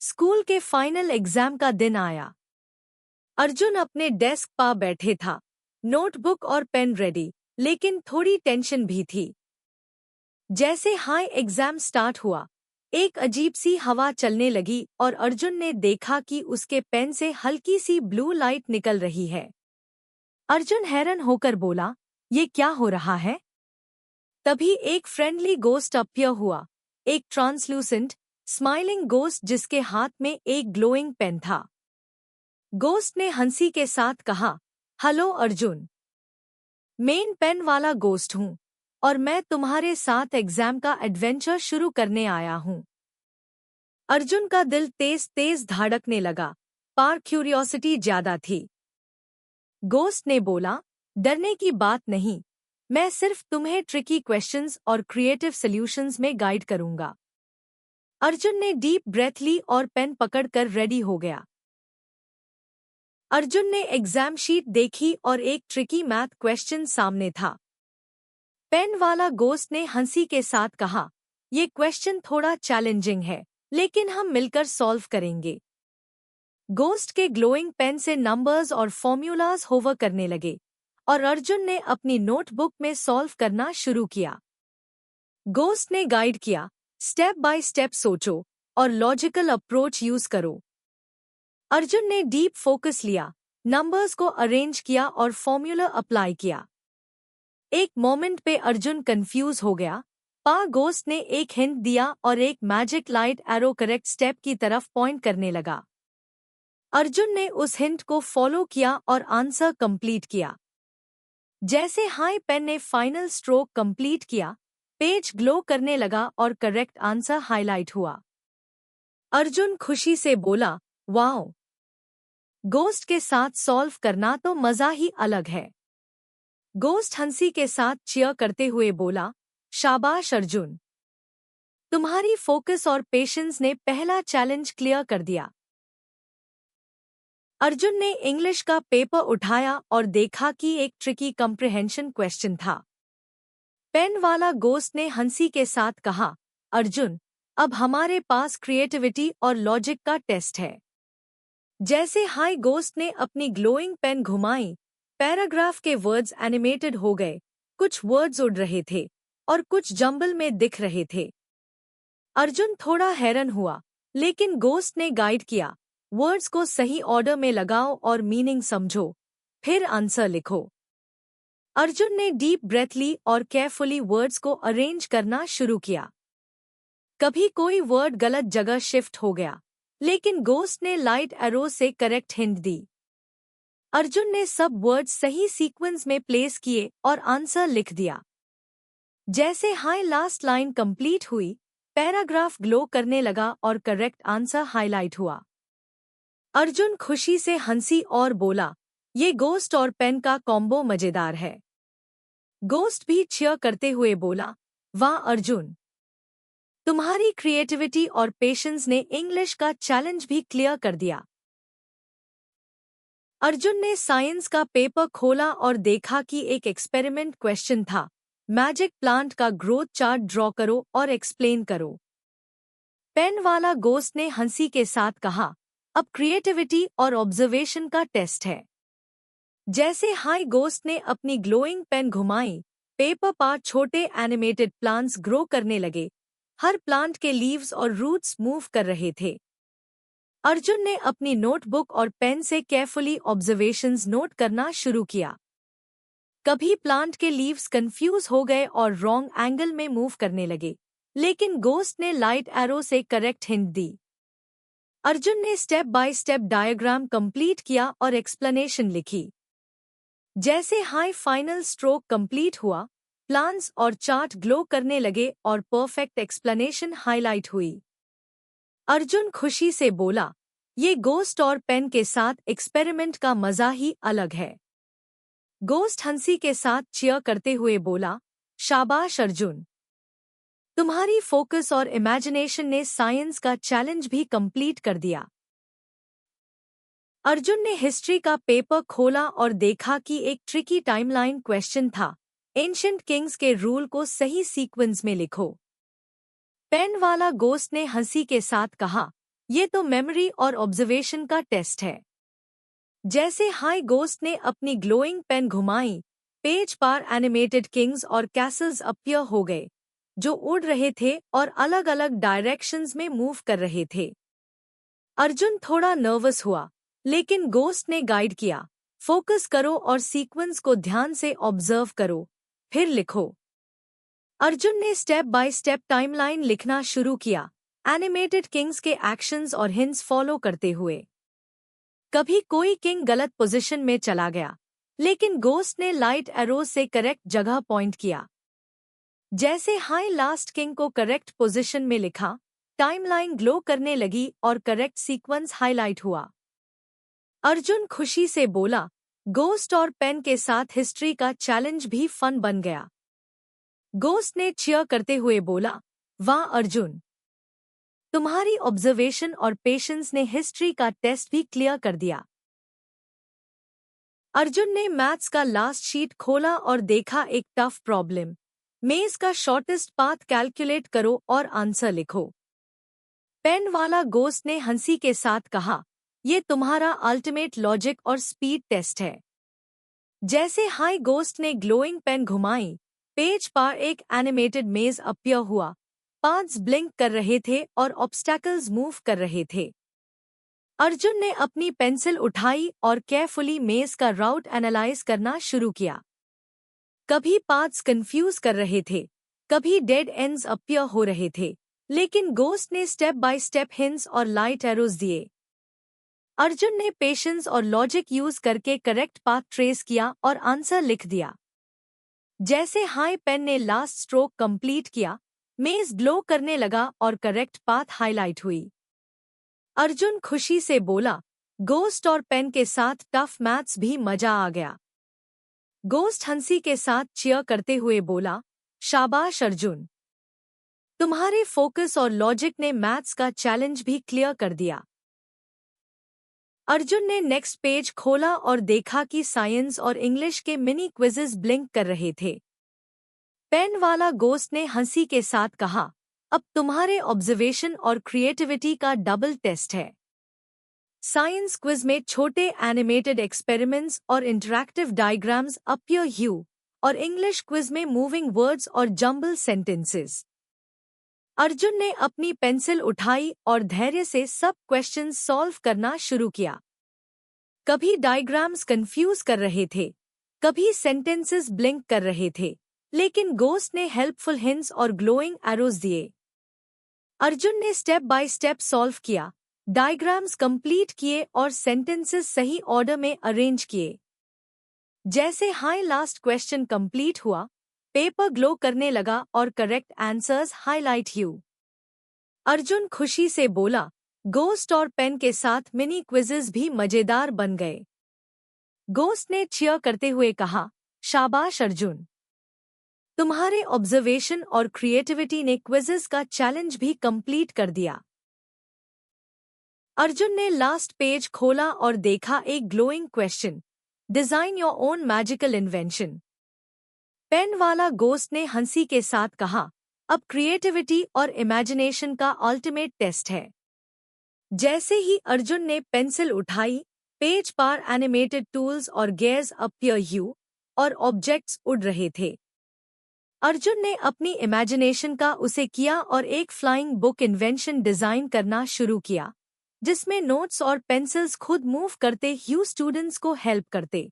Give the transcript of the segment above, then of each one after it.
School के final exam का दिन आया। अर्जुन अपने डेस्क पर बैठे था, नोटबुक और पेन रेडी, लेकिन थोड़ी टेंशन भी थी। जैसे हाई एग्जाम स्टार्ट हुआ, एक अजीब सी हवा चलने लगी और अर्जुन ने देखा कि उसके पेन से हल्की सी ब्लू लाइट निकल रही है। अर्जुन हैरान होकर बोला, ये क्या हो रहा है? तभी एक फ्रेंडली गोस्ट अपीयर हुआ, एक ट्रांसलूसेंट स्माइलिंग गोस्ट जिसके हाथ में एक ग्लोइंग पेन था। गोस्ट ने हंसी के साथ कहा, हेलो अर्जुन, मेन पेन वाला गोस्ट हूँ और मैं तुम्हारे साथ एग्जाम का एडवेंचर शुरू करने आया हूँ। अर्जुन का दिल तेज तेज धड़कने लगा, पर क्यूरियोसिटी ज्यादा थी। गोस्ट ने बोला, डरने की बात नहीं, मैं सिर्फ तुम्हें ट्रिकी क्वेश्चंस और क्रिएटिव सॉल्यूशंस में गाइड करूंगा। अर्जुन ने डीप ब्रेथ ली और पेन पकड़कर रेडी हो गया। अर्जुन ने एग्जाम शीट देखी और एक ट्रिकी मैथ क्वेश्चन सामने था। पेन वाला गोस्ट ने हंसी के साथ कहा, ये क्वेश्चन थोड़ा चैलेंजिंग है, लेकिन हम मिलकर सॉल्व करेंगे। गोस्ट के ग्लोइंग पेन से नंबर्स और फॉर्मूलाज होवर करने लगे और अर्जुन ने अपनी नोटबुक में सॉल्व करना शुरू किया। गोस्ट ने गाइड किया, स्टेप बाय स्टेप सोचो और लॉजिकल अप्रोच यूज करो। अर्जुन ने डीप फोकस लिया, नंबर्स को अरेंज किया और फॉर्मूला अप्लाई किया। एक मोमेंट पे अर्जुन कंफ्यूज हो गया, पर गोस्ट ने एक हिंट दिया और एक magic light arrow correct step की तरफ पॉइंट करने लगा। अर्जुन ने उस हिंट को फॉलो किया और आंसर कंप्लीट किया। जैसे हाई पेन ने फाइनल स्ट्रोक कंप्लीट किया, पेज ग्लो करने लगा और करेक्ट आंसर हाईलाइट हुआ। अर्जुन खुशी से बोला, वाओ, गोस्ट के साथ सॉल्व करना तो मजा ही अलग है। गोस्ट हंसी के साथ चीयर करते हुए बोला, शाबाश अर्जुन, तुम्हारी फोकस और पेशेंस ने पहला चैलेंज क्लियर कर दिया। अर्जुन ने इंग्लिश का पेपर उठाया और देखा कि एक ट्रिकी कॉम्प्रिहेंशन क्वेश्चन था। पेन वाला गोस्ट ने हंसी के साथ कहा, अर्जुन, अब हमारे पास क्रिएटिविटी और लॉजिक का टेस्ट है। जैसे हाई गोस्ट ने अपनी ग्लोइंग पेन घुमाई, पैराग्राफ के वर्ड्स एनिमेटेड हो गए, कुछ वर्ड्स उड़ रहे थे और कुछ जंबल में दिख रहे थे। अर्जुन थोड़ा हैरान हुआ, लेकिन गोस्ट ने गाइड किया, वर्ड्स को सही ऑर्डर में लगाओ और मीनिंग समझो, फिर आंसर लिखो। अर्जुन ने डीप ब्रेथ ली और केयरफुली वर्ड्स को अरेंज करना शुरू किया। कभी कोई वर्ड गलत जगह शिफ्ट हो गया, लेकिन गोस्ट ने लाइट एरो से करेक्ट हिंट दी। अर्जुन ने सब वर्ड्स सही सीक्वेंस में प्लेस किए और आंसर लिख दिया। जैसे हाई लास्ट लाइन कंप्लीट हुई, पैराग्राफ ग्लो करने लगा और करेक्ट आंसर हाईलाइट हुआ। अर्जुन खुशी से हंसी और बोला, ये गोस्ट और पेन का कॉम्बो मजेदार है। गोस्ट भी चीयर करते हुए बोला, वाह अर्जुन, तुम्हारी क्रिएटिविटी और पेशेंस ने इंग्लिश का चैलेंज भी क्लियर कर दिया। अर्जुन ने साइंस का पेपर खोला और देखा कि एक एक्सपेरिमेंट क्वेश्चन था, मैजिक प्लांट का ग्रोथ चार्ट ड्रॉ करो और एक्सप्लेन करो। पेन वाला गोस्ट ने हंसी के साथ कहा, अब क्रिएटिविटी और ऑब्जर्वेशन का टेस्ट है। जैसे हाई गोस्ट ने अपनी ग्लोइंग पेन घुमाई, पेपर पर छोटे एनिमेटेड प्लांट्स ग्रो करने लगे, हर प्लांट के लीव्स और रूट्स मूव कर रहे थे। अर्जुन ने अपनी नोटबुक और पेन से केयरफुली ऑब्जर्वेशंस नोट करना शुरू किया। कभी प्लांट के लीव्स कंफ्यूज हो गए और रॉन्ग एंगल में मूव करने लगे, लेकिन गोस्ट ने लाइट एरो से करेक्ट हिंट दी। अर्जुन ने step by step diagram complete किया और एक्सप्लेनेशन लिखी। जैसे हाई फाइनल स्ट्रोक कंप्लीट हुआ, प्लान्स और चार्ट ग्लो करने लगे और परफेक्ट एक्सप्लेनेशन हाईलाइट हुई। अर्जुन खुशी से बोला, ये गोस्ट और पेन के साथ एक्सपेरिमेंट का मजा ही अलग है। गोस्ट हंसी के साथ चीयर करते हुए बोला, शाबाश अर्जुन, तुम्हारी फोकस और इमेजिनेशन ने साइंस का चैलेंज भी कंप्लीट कर दिया। अर्जुन ने हिस्ट्री का पेपर खोला और देखा कि एक ट्रिकी टाइमलाइन क्वेश्चन था, एंशिएंट किंग्स के रूल को सही सीक्वेंस में लिखो। पेन वाला गोस्ट ने हंसी के साथ कहा, ये तो मेमोरी और ऑब्जर्वेशन का टेस्ट है। जैसे हाई गोस्ट ने अपनी ग्लोइंग पेन घुमाई, पेज पर एनिमेटेड किंग्स और कैसल्स अपीयर हो गए, जो उड़ रहे थे और अलग अलग डायरेक्शंस में मूव कर रहे थे। अर्जुन थोड़ा नर्वस हुआ, लेकिन गोस्ट ने गाइड किया, फोकस करो और सीक्वेंस को ध्यान से ऑब्जर्व करो, फिर लिखो। अर्जुन ने स्टेप बाय स्टेप टाइमलाइन लिखना शुरू किया, एनिमेटेड किंग्स के एक्शंस और हिंट्स फॉलो करते हुए। कभी कोई किंग गलत पोजीशन में चला गया, लेकिन गोस्ट ने लाइट एरोज से करेक्ट जगह पॉइंट किया। जैसे हाई लास्ट किंग को करेक्ट पोजीशन में लिखा, टाइमलाइन ग्लो करने लगी और करेक्ट सीक्वेंस हाईलाइट हुआ। अर्जुन खुशी से बोला, गोस्ट और पेन के साथ हिस्ट्री का चैलेंज भी फन बन गया। गोस्ट ने चीयर करते हुए बोला, वाह अर्जुन, तुम्हारी ऑब्जर्वेशन और पेशेंस ने हिस्ट्री का टेस्ट भी क्लियर कर दिया। अर्जुन ने मैथ्स का लास्ट शीट खोला और देखा एक टफ प्रॉब्लम। मेज का शॉर्टेस्ट पाथ कैलकुलेट करो और आंसर लिखो। पेन वाला गोस्ट ने हंसी के साथ कहा, ये तुम्हारा अल्टीमेट लॉजिक और स्पीड टेस्ट है। जैसे हाई गोस्ट ने ग्लोइंग पेन घुमाई, पेज पर एक एनिमेटेड मेज अपीयर हुआ, पाथ्स ब्लिंक कर रहे थे और ऑब्स्टैकल्स मूव कर रहे थे। अर्जुन ने अपनी पेंसिल उठाई और केयरफुली मेज का राउट एनालाइज करना शुरू किया। कभी पाथ्स कंफ्यूज कर रहे थे, कभी डेड एंड्स अपीयर हो रहे थे, लेकिन गोस्ट ने स्टेप बाय स्टेप हिंट्स और लाइट एरोज दिए। अर्जुन ने पेशेंस और लॉजिक यूज करके करेक्ट पाथ ट्रेस किया और आंसर लिख दिया। जैसे हाई पेन ने लास्ट स्ट्रोक कंप्लीट किया, मेज ग्लो करने लगा और करेक्ट पाथ हाईलाइट हुई। अर्जुन खुशी से बोला, गोस्ट और पेन के साथ टफ मैथ्स भी मजा आ गया। गोस्ट हंसी के साथ चीयर करते हुए बोला, शाबाश अर्जुन, तुम्हारे फोकस और लॉजिक ने मैथ्स का चैलेंज भी क्लियर कर दिया। अर्जुन ने नेक्स्ट पेज खोला और देखा कि साइंस और इंग्लिश के मिनी क्विजेस ब्लिंक कर रहे थे। पेन वाला गोस्ट ने हंसी के साथ कहा, अब तुम्हारे ऑब्जर्वेशन और क्रिएटिविटी का डबल टेस्ट है। साइंस क्विज में छोटे एनिमेटेड एक्सपेरिमेंट्स और इंटरैक्टिव डायग्राम्स अपीयर यू, और इंग्लिश क्विज में मूविंग वर्ड्स और जंबल सेंटेंसेस। अर्जुन ने अपनी पेंसिल उठाई और धैर्य से सब क्वेश्चंस सॉल्व करना शुरू किया। कभी डायग्राम्स कंफ्यूज कर रहे थे, कभी सेंटेंसेस ब्लिंक कर रहे थे, लेकिन गोस्ट ने हेल्पफुल हिंट्स और ग्लोइंग एरोज दिए। अर्जुन ने स्टेप बाय स्टेप सॉल्व किया, डायग्राम्स कंप्लीट किए और सेंटेंसेस सही ऑर्डर में अरेंज किए। जैसे हाई लास्ट क्वेश्चन कंप्लीट हुआ, पेपर ग्लो करने लगा और करेक्ट आंसर्स हाईलाइट हुए। अर्जुन खुशी से बोला, गोस्ट और पेन के साथ मिनी क्विजेस भी मजेदार बन गए। गोस्ट ने चीयर करते हुए कहा, शाबाश अर्जुन, तुम्हारे ऑब्जर्वेशन और क्रिएटिविटी ने क्विजेस का चैलेंज भी कंप्लीट कर दिया। अर्जुन ने लास्ट पेज खोला और देखा एक glowing question, design your own magical invention. Pen वाला गोस्ट ने हंसी के साथ कहा, अब क्रिएटिविटी और इमेजिनेशन का अल्टीमेट टेस्ट है। जैसे ही अर्जुन ने पेंसिल उठाई, पेज पर एनिमेटेड टूल्स और गेयर्स अपीयर यू, और ऑब्जेक्ट्स उड़ रहे थे। अर्जुन ने अपनी इमेजिनेशन का उसे किया और एक फ्लाइंग बुक इन्वेंशन डिजाइन करना शुरू किया, जिसमें नोट्स और पेंसिल्स खुद मूव करते हुए स्टूडेंट्स को हेल्प करते।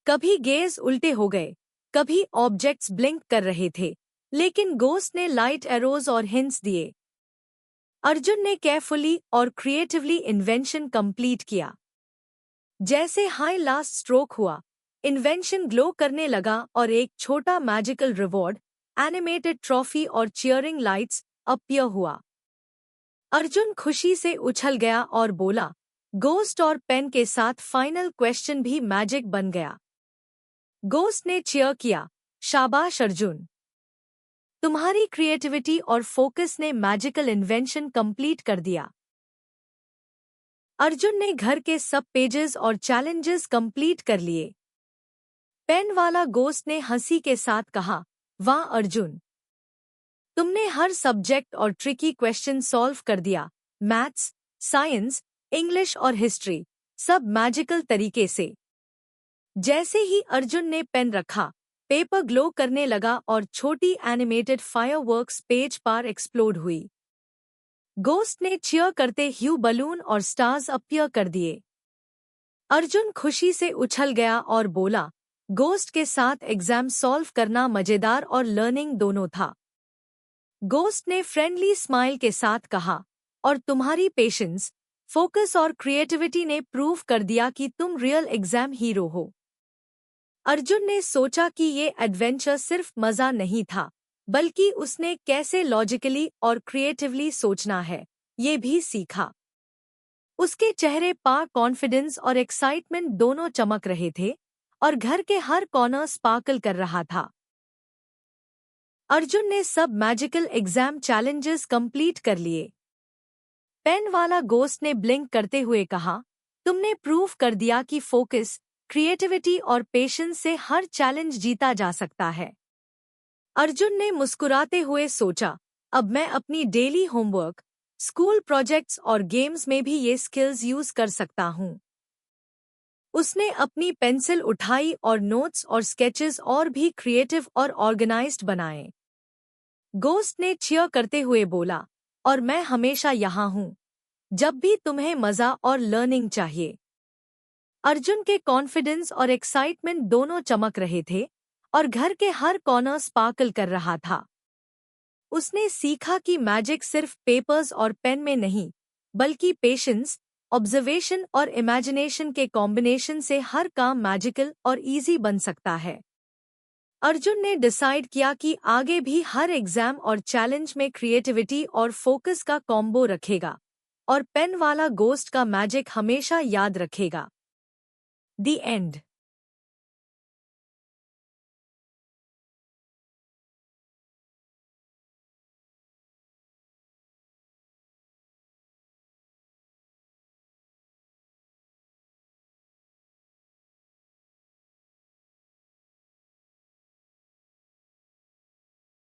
कभी गेयर्स उल्टे हो गए, कभी ऑब्जेक्ट्स ब्लिंक कर रहे थे, लेकिन गोस्ट ने लाइट एरोज और हिंट्स दिए। अर्जुन ने केयरफुली और क्रिएटिवली इन्वेंशन कंप्लीट किया। जैसे हाई लास्ट स्ट्रोक हुआ, इन्वेंशन ग्लो करने लगा और एक छोटा मैजिकल रिवॉर्ड, एनिमेटेड ट्रॉफी और चीयरिंग लाइट्स अपीयर हुआ। अर्जुन खुशी से उछल गया और बोला, गोस्ट और पेन के साथ फाइनल क्वेश्चन भी मैजिक बन गया। गोस्ट ने चीयर किया, शाबाश अर्जुन, तुम्हारी क्रिएटिविटी और फोकस ने मैजिकल इन्वेंशन कंप्लीट कर दिया। अर्जुन ने घर के सब पेजेस और चैलेंजेस कंप्लीट कर लिए। पेन वाला गोस्ट ने हंसी के साथ कहा, वाह अर्जुन, तुमने हर सब्जेक्ट और ट्रिकी क्वेश्चन सॉल्व कर दिया। मैथ्स, साइंस, इंग्लिश और हिस्ट्री, सब मैजिकल तरीके से। जैसे ही अर्जुन ने पेन रखा, पेपर ग्लो करने लगा और छोटी एनिमेटेड फायरवर्क्स पेज पर एक्सप्लोड हुई। गोस्ट ने चीयर करते ह्यू बलून और स्टार्स अपीयर कर दिए। अर्जुन खुशी से उछल गया और बोला, गोस्ट के साथ एग्जाम सॉल्व करना मजेदार और लर्निंग दोनों था। गोस्ट ने फ्रेंडली स्माइल के साथ कहा, और तुम्हारी पेशेंस, फोकस और क्रिएटिविटी ने प्रूव कर दिया कि तुम रियल एग्जाम हीरो हो। अर्जुन ने सोचा कि ये एडवेंचर सिर्फ मजा नहीं था, बल्कि उसने कैसे लॉजिकली और क्रिएटिवली सोचना है, ये भी सीखा। उसके चेहरे पर कॉन्फिडेंस और एक्साइटमेंट दोनों चमक रहे थे, और घर के हर कॉर्नर स्पार्कल कर रहा था। अर्जुन ने सब मैजिकल एग्जाम चैलेंजेस कंप्लीट कर लिए। पेन वाला गोस्ट ने ब्लिंक करते हुए कहा, तुमने प्रूव कर दिया कि फोकस, क्रिएटिविटी और पेशेंस से हर चैलेंज जीता जा सकता है। अर्जुन ने मुस्कुराते हुए सोचा, अब मैं अपनी डेली होमवर्क, स्कूल प्रोजेक्ट्स और गेम्स में भी ये स्किल्स यूज कर सकता हूँ। उसने अपनी पेंसिल उठाई और नोट्स और स्केचेस और भी क्रिएटिव और ऑर्गेनाइज्ड बनाए। गोस्ट ने चीयर करते हुए बोला, और मैं हमेशा यहाँ हूँ, जब भी तुम्हें मजा और लर्निंग चाहिए। अर्जुन के कॉन्फिडेंस और एक्साइटमेंट दोनों चमक रहे थे, और घर के हर कॉर्नर स्पार्कल कर रहा था। उसने सीखा कि मैजिक सिर्फ पेपर्स और पेन में नहीं, बल्कि पेशेंस, ऑब्जर्वेशन और इमेजिनेशन के कॉम्बिनेशन से हर काम मैजिकल और इजी बन सकता है। अर्जुन ने डिसाइड किया कि आगे भी हर एग्जाम और चैलेंज में क्रिएटिविटी और फोकस का कॉम्बो रखेगा, और पेन वाला गोस्ट का मैजिक हमेशा याद रखेगा। The end.